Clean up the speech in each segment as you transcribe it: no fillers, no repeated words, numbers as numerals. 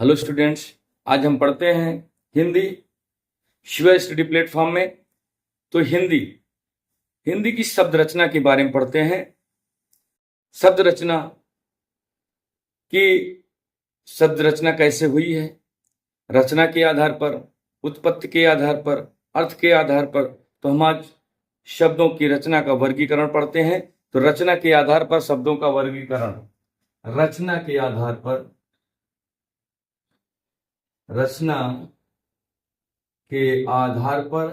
Hello students, आज हम पढ़ते हैं हिंदी शिवा स्टडी प्लेटफॉर्म में। तो हिंदी हिंदी की शब्द रचना के बारे में पढ़ते हैं। शब्द रचना की शब्द रचना कैसे हुई है, रचना के आधार पर, उत्पत्ति के आधार पर, अर्थ के आधार पर। तो हम आज शब्दों की रचना का वर्गीकरण पढ़ते हैं। तो रचना के आधार पर शब्दों का वर्गीकरण, रचना के आधार पर, रचना के आधार पर,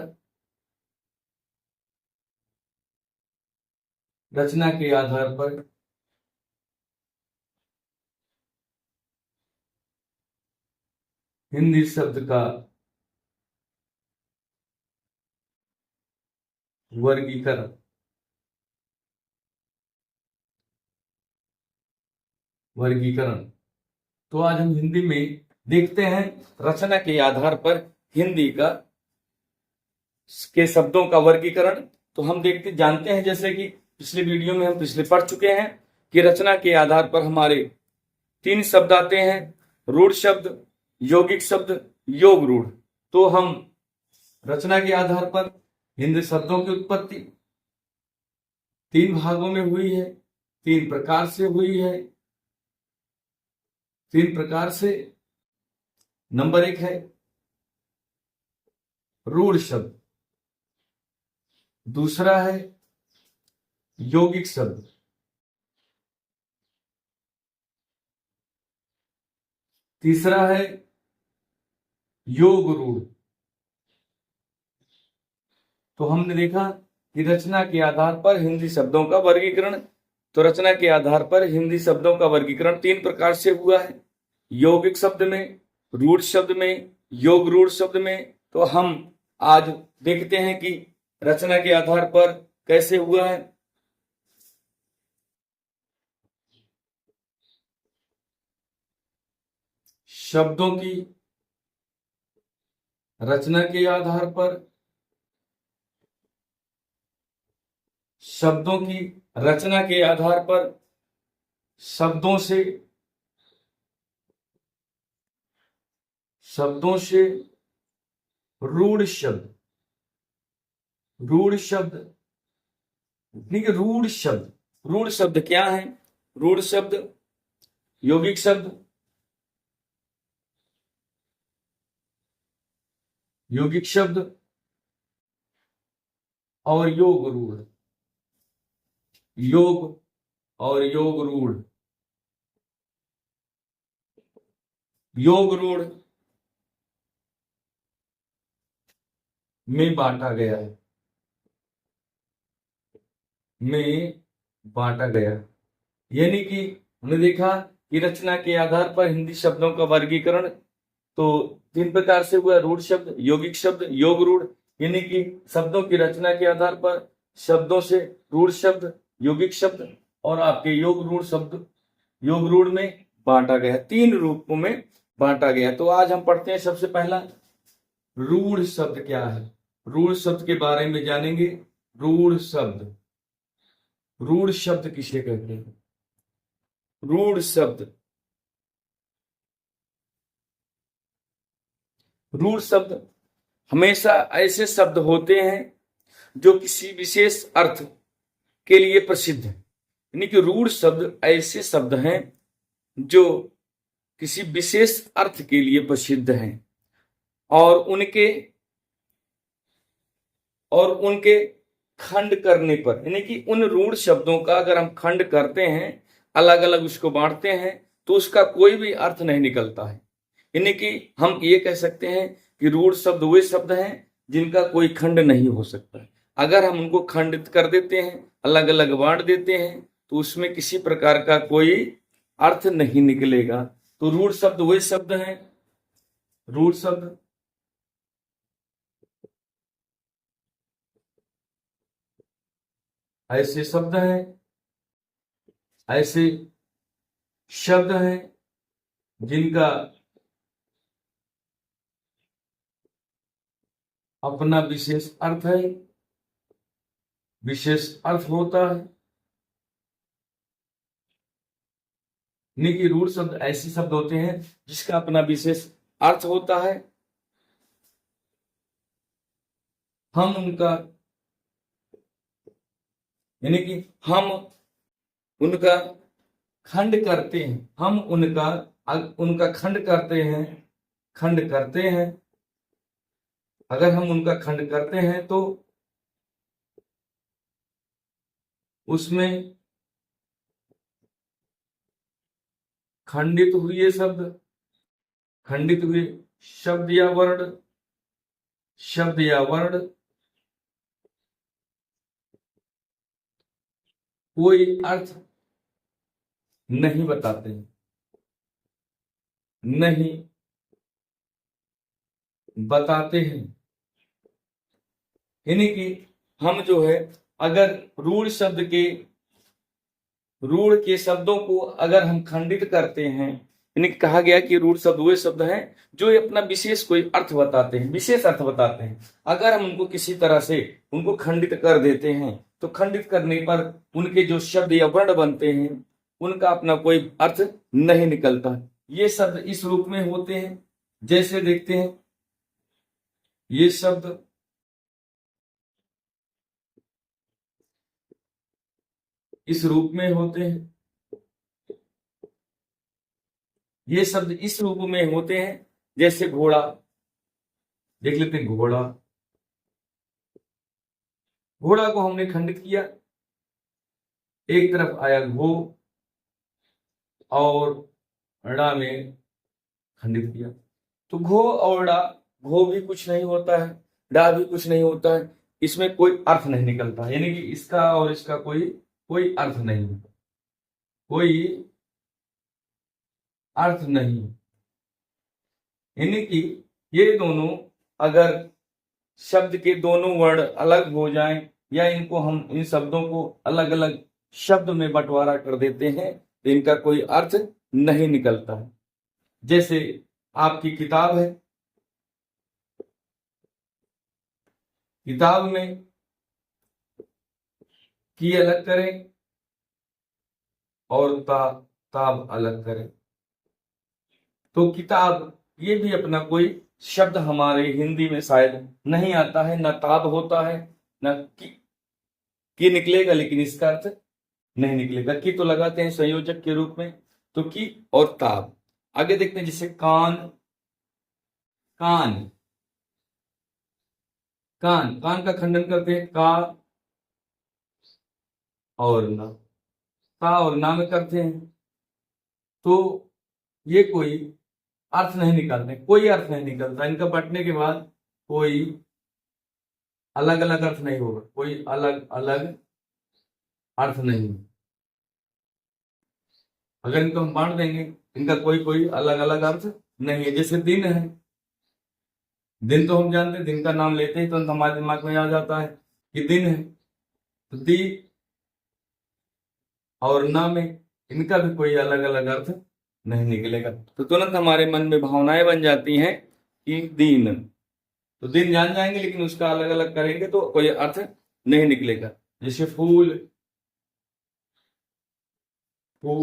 रचना के आधार पर हिंदी शब्द का वर्गीकरण। वर्गीकरण तो आज हम हिंदी में देखते हैं रचना के आधार पर हिंदी का के शब्दों का वर्गीकरण। तो हम देखते जानते हैं, जैसे कि पिछले वीडियो में हम पिछले पढ़ चुके हैं कि रचना के आधार पर हमारे 3 शब्द आते हैं: रूढ़ शब्द, यौगिक शब्द, योग रूढ़। तो हम रचना के आधार पर हिंदी शब्दों की उत्पत्ति 3 भागों में हुई है, 3 प्रकार से हुई है। 3 प्रकार से। नंबर 1 है रूढ़ शब्द, दूसरा है यौगिक शब्द, तीसरा है योग रूढ़। तो हमने देखा कि रचना के आधार पर हिंदी शब्दों का वर्गीकरण। तो रचना के आधार पर हिंदी शब्दों का वर्गीकरण 3 प्रकार से हुआ है: यौगिक शब्द में, रूढ़ शब्द में, योग रूढ़ शब्द में। तो हम आज देखते हैं कि रचना के आधार पर कैसे हुआ है। शब्दों की रचना के आधार पर, शब्दों की रचना के आधार पर शब्दों से, शब्दों से रूढ़ शब्द, रूढ़ शब्द ठीक है। रूढ़ शब्द, रूढ़ शब्द क्या है? रूढ़ शब्द यौगिक शब्द, यौगिक शब्द और योग रूढ़, योग और योग रूढ़। योग रूढ़ में बांटा गया है, में बांटा गया। यानी कि हमने देखा कि रचना के आधार पर हिंदी शब्दों का वर्गीकरण तो 3 प्रकार से हुआ: रूढ़ शब्द, यौगिक शब्द, योग रूढ़। यानी कि शब्दों की रचना के आधार पर शब्दों से रूढ़ शब्द, यौगिक शब्द और आपके योग रूढ़ शब्द, योग रूढ़ में बांटा गया, 3 रूपों में बांटा गया। तो आज हम पढ़ते हैं सबसे पहला रूढ़ शब्द क्या है। रूढ़ शब्द के बारे में जानेंगे। रूढ़ शब्द, रूढ़ शब्द किसे कहते हैं? रूढ़ शब्द, रूढ़ शब्द हमेशा ऐसे शब्द होते हैं जो किसी विशेष अर्थ के लिए प्रसिद्ध है। यानी कि रूढ़ शब्द ऐसे शब्द हैं जो किसी विशेष अर्थ के लिए प्रसिद्ध हैं और उनके खंड करने पर, यानी कि उन रूढ़ शब्दों का अगर हम खंड करते हैं, अलग अलग उसको बांटते हैं, तो उसका कोई भी अर्थ नहीं निकलता है। यानी कि हम ये कह सकते हैं कि रूढ़ शब्द वे शब्द हैं जिनका कोई खंड नहीं हो सकता। अगर हम उनको खंडित कर देते हैं, अलग अलग बांट देते हैं, तो उसमें किसी प्रकार का कोई अर्थ नहीं निकलेगा। तो रूढ़ शब्द वे शब्द हैं, रूढ़ शब्द ऐसे शब्द हैं, ऐसे शब्द हैं जिनका अपना विशेष अर्थ है, विशेष अर्थ होता है। यानी कि रूढ़ शब्द ऐसे शब्द होते हैं जिसका अपना विशेष अर्थ होता है। हम उनका यानी कि हम उनका खंड करते हैं, हम उनका उनका खंड करते हैं। अगर हम उनका खंड करते हैं तो उसमें खंडित हुए शब्द, खंडित हुए शब्द या वर्ण कोई अर्थ नहीं बताते हैं, नहीं बताते हैं। यानी कि हम जो है अगर रूढ़ के शब्दों को अगर हम खंडित करते हैं, यानी कि कहा गया कि रूढ़ शब्द वे शब्द हैं जो अपना विशेष कोई अर्थ बताते हैं, विशेष अर्थ बताते हैं। अगर हम उनको किसी तरह से उनको खंडित कर देते हैं तो खंडित करने पर उनके जो शब्द या वर्ण बनते हैं उनका अपना कोई अर्थ नहीं निकलता। ये शब्द इस रूप में होते हैं, जैसे देखते हैं ये शब्द इस रूप में होते हैं, ये शब्द इस रूप में होते हैं, जैसे घोड़ा। देख लेते हैं घोड़ा, घोड़ा को हमने खंडित किया, एक तरफ आया घो और ड़ा में खंडित किया, तो घो और डा, घो भी कुछ नहीं होता है, डा भी कुछ नहीं होता है, इसमें कोई अर्थ नहीं निकलता, यानी कि इसका और इसका कोई कोई अर्थ नहीं, कोई अर्थ नहीं। यानी कि ये दोनों अगर शब्द के दोनों वर्ण अलग हो जाएं या इनको हम इन शब्दों को अलग अलग शब्द में बंटवारा कर देते हैं तो इनका कोई अर्थ नहीं निकलता है। जैसे आपकी किताब है, किताब में की अलग करें और ताब अलग करें तो किताब, ये भी अपना कोई शब्द हमारे हिंदी में शायद नहीं आता है, न ताब होता है न की निकलेगा, लेकिन इसका अर्थ नहीं निकलेगा। की तो लगाते हैं संयोजक के रूप में, तो की और ताब। आगे देखते हैं जैसे कान, कान, कान, कान का खंडन करते हैं का और ना, का और ना में करते हैं तो ये कोई अर्थ नहीं निकालते, कोई अर्थ नहीं निकलता इनका बंटने के बाद, कोई अलग अलग अर्थ नहीं होगा, कोई अलग अलग अर्थ नहीं। अगर इनको हम बांट देंगे इनका कोई कोई अलग अलग अर्थ नहीं है। जैसे दिन है, दिन तो हम जानते हैं, दिन का नाम लेते ही तो हमारे दिमाग में आ जाता है कि दिन है, तो दी और ना में इनका भी कोई अलग अलग अर्थ नहीं निकलेगा, तो तुरंत हमारे मन में भावनाएं बन जाती हैं कि दिन, तो दिन जान जाएंगे लेकिन उसका अलग अलग करेंगे तो कोई अर्थ नहीं निकलेगा। जैसे फूल, फू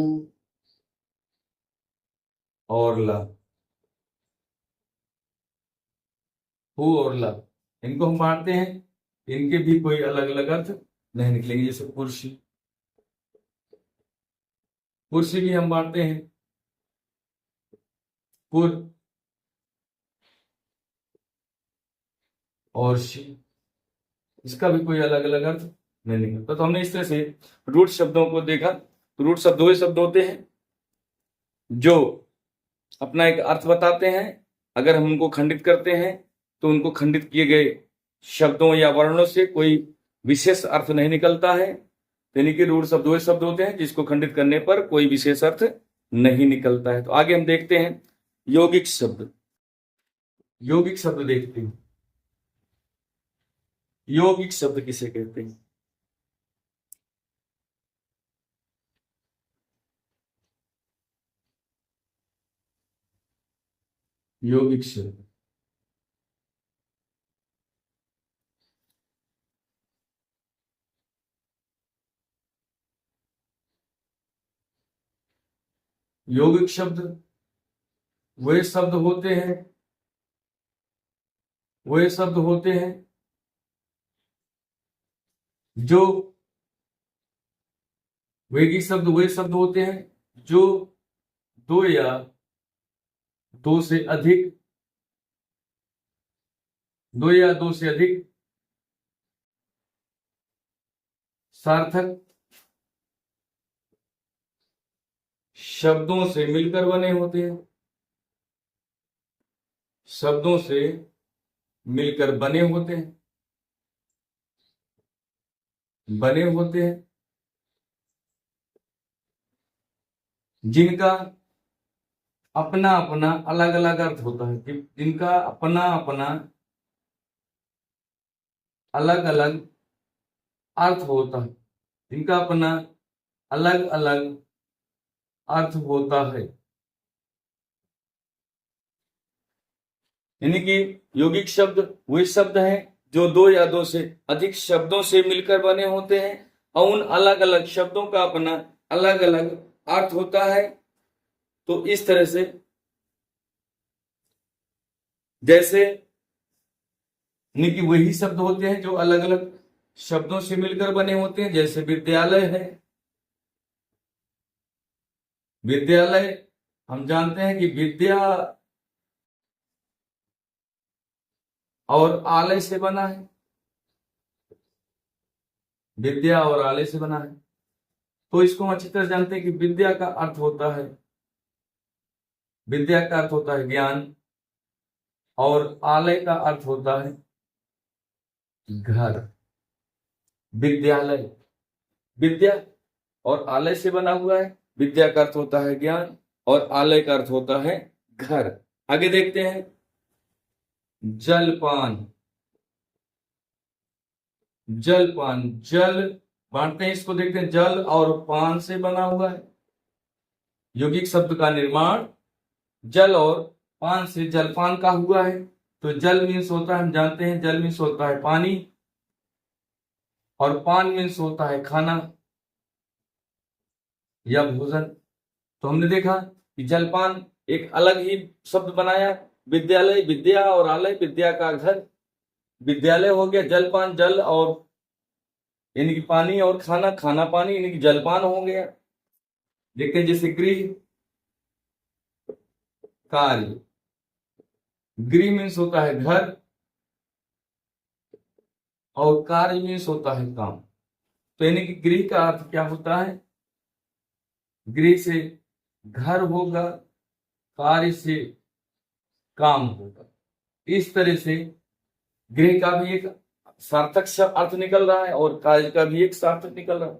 और ला, फू और ला, इनको हम बांटते हैं, इनके भी कोई अलग अलग अर्थ नहीं निकलेंगे। जैसे कुर्सी, कुर्सी भी हम बांटते हैं, पुर और शी, इसका भी कोई अलग अलग अर्थ नहीं निकलता। तो हमने इस तरह से रूट शब्दों को देखा, तो रूट शब्द वही शब्द होते हैं जो अपना एक अर्थ बताते हैं। अगर हम उनको खंडित करते हैं तो उनको खंडित किए गए शब्दों या वर्णों से कोई विशेष अर्थ नहीं निकलता है, यानी कि रूढ़ शब्द वही शब्द होते हैं जिसको खंडित करने पर कोई विशेष अर्थ नहीं निकलता है। तो आगे हम देखते हैं यौगिक शब्द, यौगिक शब्द देखते हैं। यौगिक शब्द किसे कहते हैं? यौगिक शब्द, यौगिक शब्द वे शब्द होते हैं जो वैगिक शब्द वे शब्द होते हैं जो दो या दो से अधिक सार्थक शब्दों से मिलकर बने होते हैं। शब्दों से मिलकर बने होते हैं जिनका अपना अपना अलग अलग अर्थ होता है, जिनका अपना अपना अलग अलग अर्थ होता है, जिनका अपना अलग अलग अर्थ होता है। यानी कि यौगिक शब्द वे शब्द हैं जो दो या दो से अधिक शब्दों से मिलकर बने होते हैं और उन अलग अलग शब्दों का अपना अलग अलग अर्थ होता है। तो इस तरह से जैसे यानी कि वही शब्द होते हैं जो अलग अलग शब्दों से मिलकर बने होते हैं। जैसे विद्यालय है, विद्यालय हम जानते हैं कि विद्या और आलय से बना है, विद्या और आलय से बना है। तो इसको हम अच्छी तरह जानते हैं कि विद्या का अर्थ होता है ज्ञान और आलय का अर्थ होता है घर। विद्यालय विद्या और आलय से बना हुआ है। विद्या का अर्थ होता है ज्ञान और आलय का अर्थ होता है घर। आगे देखते हैं जलपान। जल बांटते हैं, इसको देखते हैं। जल और पान से बना हुआ है। यौगिक शब्द का निर्माण जल और पान से जलपान का हुआ है। तो जल मीन्स होता है, हम जानते हैं जल मीन्स होता है पानी और पान मीन्स होता है खाना या भोजन। तो हमने देखा कि जलपान एक अलग ही शब्द बनाया। विद्यालय विद्या और आलय विद्या का घर। विद्यालय हो गया, जलपान जल और यानी कि पानी और खाना, खाना पानी यानी कि जलपान हो गया। देखते हैं जैसे गृह कार्य। गृह मीन्स होता है घर और कार्य मीन्स होता है काम। तो यानी कि गृह का अर्थ क्या होता है? गृह से घर होगा, कार्य से काम होगा। इस तरह से गृह का भी एक सार्थक अर्थ निकल रहा है और कार्य का भी एक सार्थक निकल रहा है।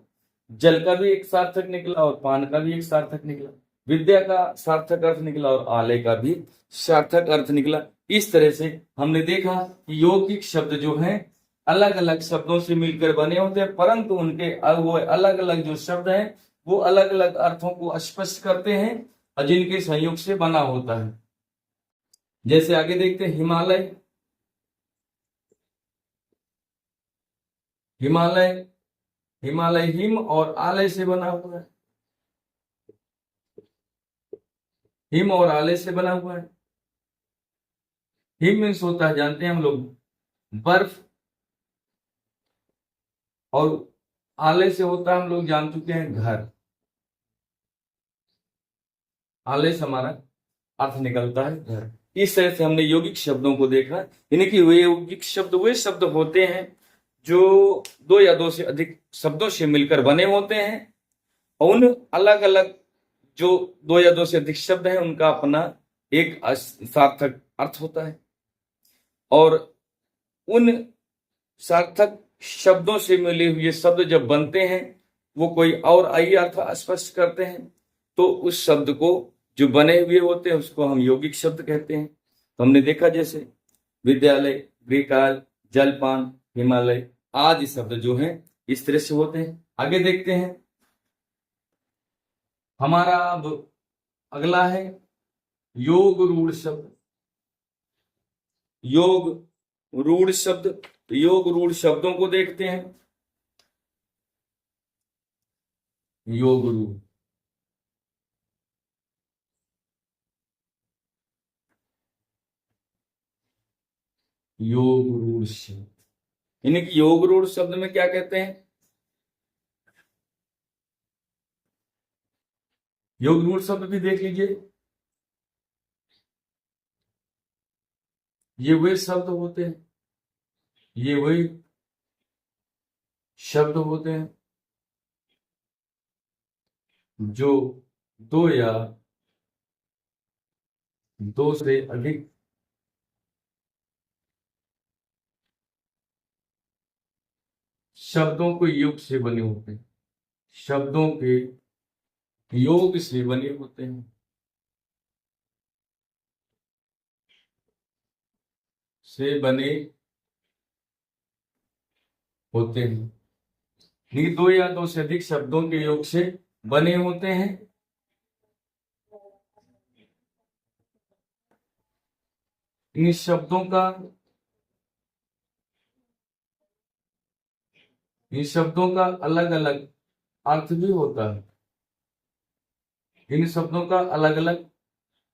जल का भी एक सार्थक निकला और पान का भी एक सार्थक निकला। विद्या का सार्थक अर्थ निकला और आलय का भी सार्थक अर्थ निकला। इस तरह से हमने देखा कि यौगिक शब्द जो हैं अलग अलग शब्दों से मिलकर बने होते हैं, परंतु उनके वो अलग अलग जो शब्द हैं वो अलग अलग अर्थों को स्पष्ट करते हैं और जिनके संयोग से बना होता है। जैसे आगे देखते हैं हिमालय। हिमालय हिम और आलय से बना हुआ है। हिम और आलय से बना हुआ है। हिम मीन्स होता है, जानते हैं हम लोग बर्फ, और आलय से होता है हम लोग जान चुके हैं घर। आलय से हमारा अर्थ निकलता है घर। इस तरह से हमने यौगिक शब्दों को देखा। यानी कि वे यौगिक शब्द वे शब्द होते हैं जो दो या दो से अधिक शब्दों से मिलकर बने होते हैं और उन अलग अलग जो दो या दो से अधिक शब्द हैं उनका अपना एक सार्थक अर्थ होता है और उन सार्थक शब्दों से मिले हुए शब्द जब बनते हैं वो कोई और आई अर्थ स्पष्ट करते हैं। तो उस शब्द को जो बने हुए होते हैं उसको हम यौगिक शब्द कहते हैं। तो हमने देखा जैसे विद्यालय, गृहकाल, जलपान, हिमालय आदि शब्द जो हैं इस तरह से होते हैं। आगे देखते हैं हमारा अब अगला है योग रूढ़ शब्द। योग रूढ़ शब्द, योग रूढ़ शब्दों को देखते हैं। योग रूढ़ योग रूढ़ शब्द, यानी कि योग रूढ़ शब्द में क्या कहते हैं? योग रूढ़ शब्द भी देख लीजिए, ये वही शब्द होते हैं, ये वही शब्द होते हैं जो दो या दो से अधिक शब्दों को योग से बने होते हैं, शब्दों के योग से बने होते हैं, से बने होते हैं, ये दो या दो से अधिक शब्दों के योग से बने होते हैं। इन शब्दों का अलग अलग अर्थ भी होता है, इन शब्दों का अलग अलग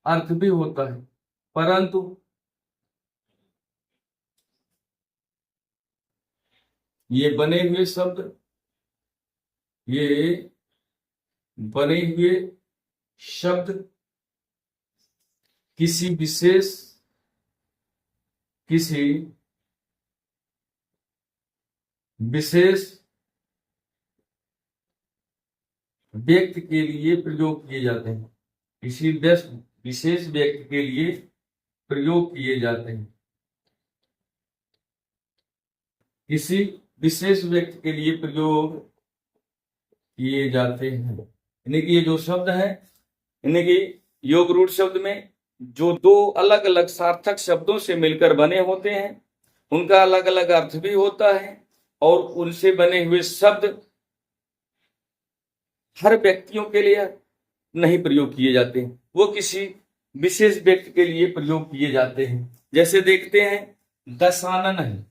अर्थ भी होता है, परंतु ये बने हुए शब्द किसी विशेष व्यक्ति के लिए प्रयोग किए जाते हैं, किसी विशेष व्यक्ति के लिए प्रयोग किए जाते हैं, किसी विशेष व्यक्ति के लिए प्रयोग किए जाते हैं। यानी कि ये जो शब्द है, यानी कि योग रूढ़ शब्द में जो दो अलग अलग सार्थक शब्दों से मिलकर बने होते हैं, उनका अलग अलग अर्थ भी होता है, और उनसे बने हुए शब्द हर व्यक्तियों के लिए नहीं प्रयोग किए जाते हैं, वो किसी विशेष व्यक्ति के लिए प्रयोग किए जाते हैं। जैसे देखते हैं दशानन है,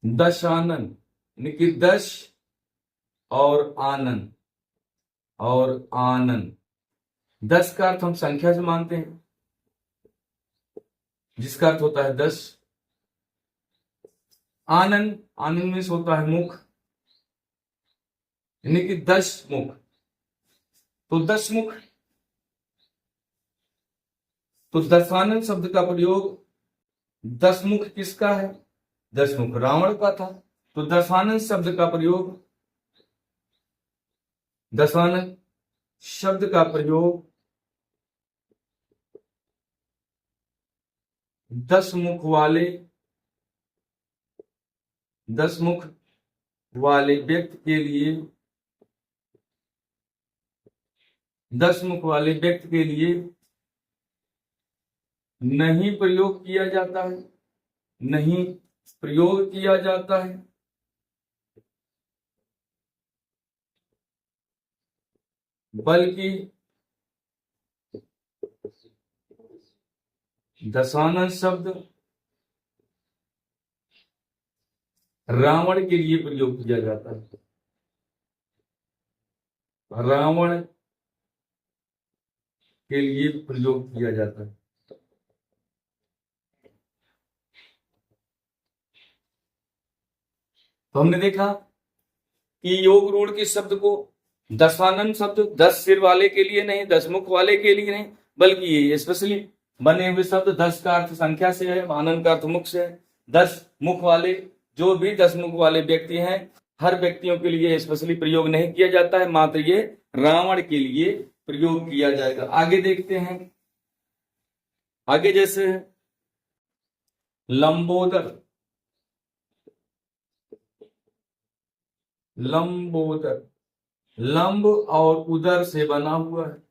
दशानन यानी कि दश और आनंद और आनंद, 10 का अर्थ हम संख्या से मानते हैं, जिसका अर्थ होता है 10। आनंद में होता है मुख, यानी कि 10 मुख, तो 10 मुख, तो दशानन शब्द का प्रयोग 10 मुख किसका है? 10 मुख रावण का था, तो दशानन शब्द का प्रयोग 10 मुख वाले व्यक्ति के लिए 10 मुख वाले व्यक्ति के लिए नहीं प्रयोग किया जाता है, नहीं प्रयोग किया जाता है, बल्कि दशानन शब्द रावण के लिए प्रयोग किया जाता है, रावण के लिए प्रयोग किया जाता है। तो हमने देखा कि योग रूढ़ के शब्द को दशानन शब्द 10 सिर वाले के लिए नहीं, 10 मुख वाले के लिए नहीं, बल्कि ये स्पेशली बने हुए शब्द 10 का अर्थ संख्या से है, आनंद का अर्थ मुख से है, 10 मुख वाले जो भी 10 मुख वाले व्यक्ति हैं, हर व्यक्तियों के लिए स्पेशली प्रयोग नहीं किया जाता है, मात्र ये रावण के लिए प्रयोग किया जाएगा। आगे देखते हैं, आगे जैसे लंबोदर, लंब और उदर से बना हुआ है,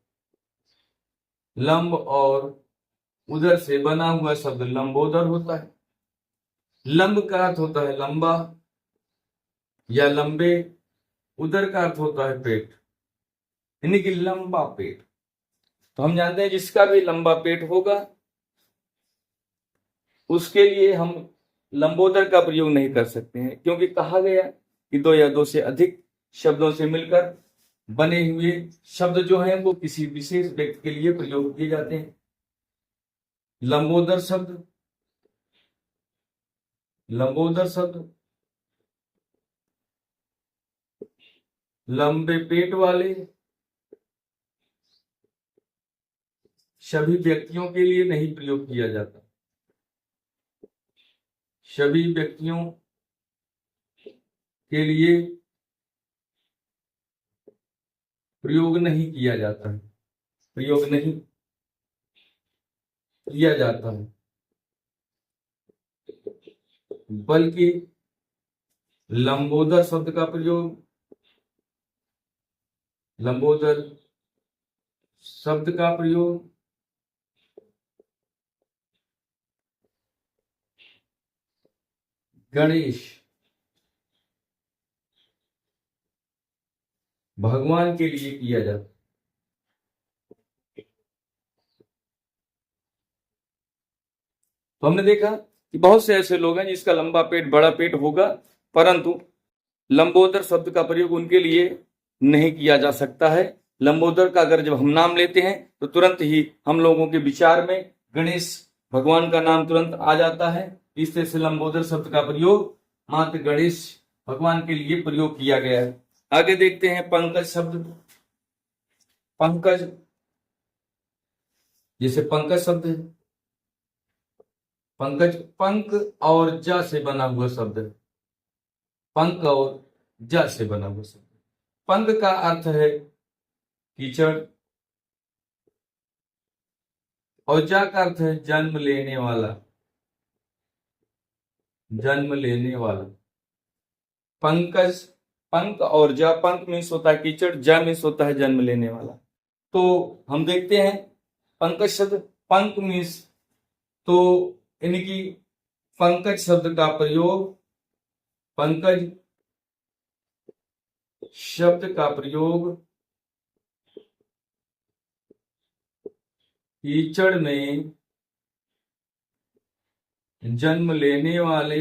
लंब और उदर से बना हुआ शब्द लंबोदर होता है। लंब का अर्थ होता है लंबा या लंबे, उदर का अर्थ होता है पेट, यानी कि लंबा पेट। तो हम जानते हैं जिसका भी लंबा पेट होगा उसके लिए हम लंबोदर का प्रयोग नहीं कर सकते हैं, क्योंकि कहा गया कि दो या दो से अधिक शब्दों से मिलकर बने हुए शब्द जो हैं वो किसी विशेष व्यक्ति के लिए प्रयोग किए जाते हैं। लंबोदर शब्द, लंबोदर शब्द, लंबे पेट वाले सभी व्यक्तियों के लिए नहीं प्रयोग किया जाता, सभी व्यक्तियों के लिए प्रयोग नहीं किया जाता है, प्रयोग नहीं किया जाता है, बल्कि लंबोदर शब्द का प्रयोग, लंबोदर शब्द का प्रयोग गणेश भगवान के लिए किया जाता। तो हमने देखा कि बहुत से ऐसे लोग हैं जिसका लंबा पेट बड़ा पेट होगा, परंतु लंबोदर शब्द का प्रयोग उनके लिए नहीं किया जा सकता है। लंबोदर का अगर जब हम नाम लेते हैं तो तुरंत ही हम लोगों के विचार में गणेश भगवान का नाम तुरंत आ जाता है। इस तरह से लंबोदर शब्द का प्रयोग मात्र गणेश भगवान के लिए प्रयोग किया गया है। आगे देखते हैं पंकज शब्द। पंकज, जैसे पंकज शब्द है, पंकज पंख और जा से बना हुआ शब्द है, पंख और जा से बना हुआ शब्द। पंख का अर्थ है कीचड़ और जा का अर्थ है जन्म लेने वाला, जन्म लेने वाला। पंकज, पंख और जा, पंख मीन्स होता है कीचड़, जा मीन्स होता है जन्म लेने वाला। तो हम देखते हैं पंकज शब्द, पंख मीन्स, तो यानी कि पंकज शब्द का प्रयोग, पंकज शब्द का प्रयोग कीचड़ में जन्म लेने वाले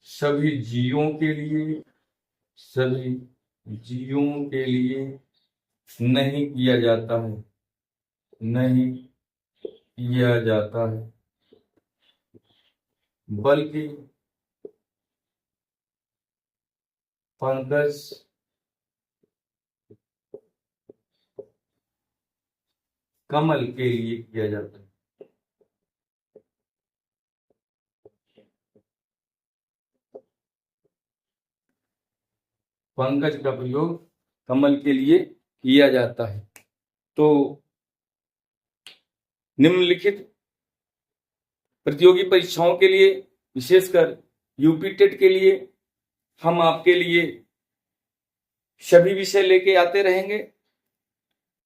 सभी जीवों के लिए, सभी जीवों के लिए नहीं किया जाता है, नहीं किया जाता है, बल्कि पंकज कमल के लिए किया जाता है। पंकज का प्रयोग कमल के लिए किया जाता है। तो निम्नलिखित प्रतियोगी परीक्षाओं के लिए, विशेषकर यूपी टेट के लिए, हम आपके लिए सभी विषय लेके आते रहेंगे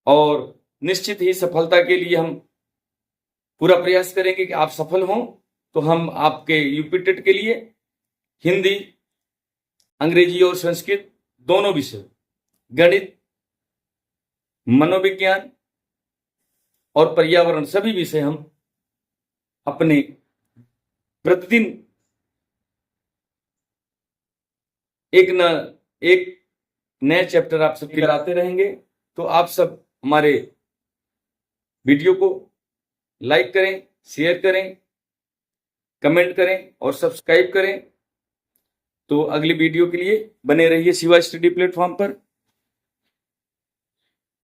और निश्चित ही सफलता के लिए हम पूरा प्रयास करेंगे कि आप सफल हों। तो हम आपके यूपी टेट के लिए हिंदी, अंग्रेजी और संस्कृत दोनों विषय, गणित, मनोविज्ञान और पर्यावरण, सभी विषय हम अपने प्रतिदिन एक नए चैप्टर आप सबके कराते रहेंगे। तो आप सब हमारे वीडियो को लाइक करें, शेयर करें, कमेंट करें और सब्सक्राइब करें। तो अगली वीडियो के लिए बने रहिए शिवा स्टडी प्लेटफॉर्म पर।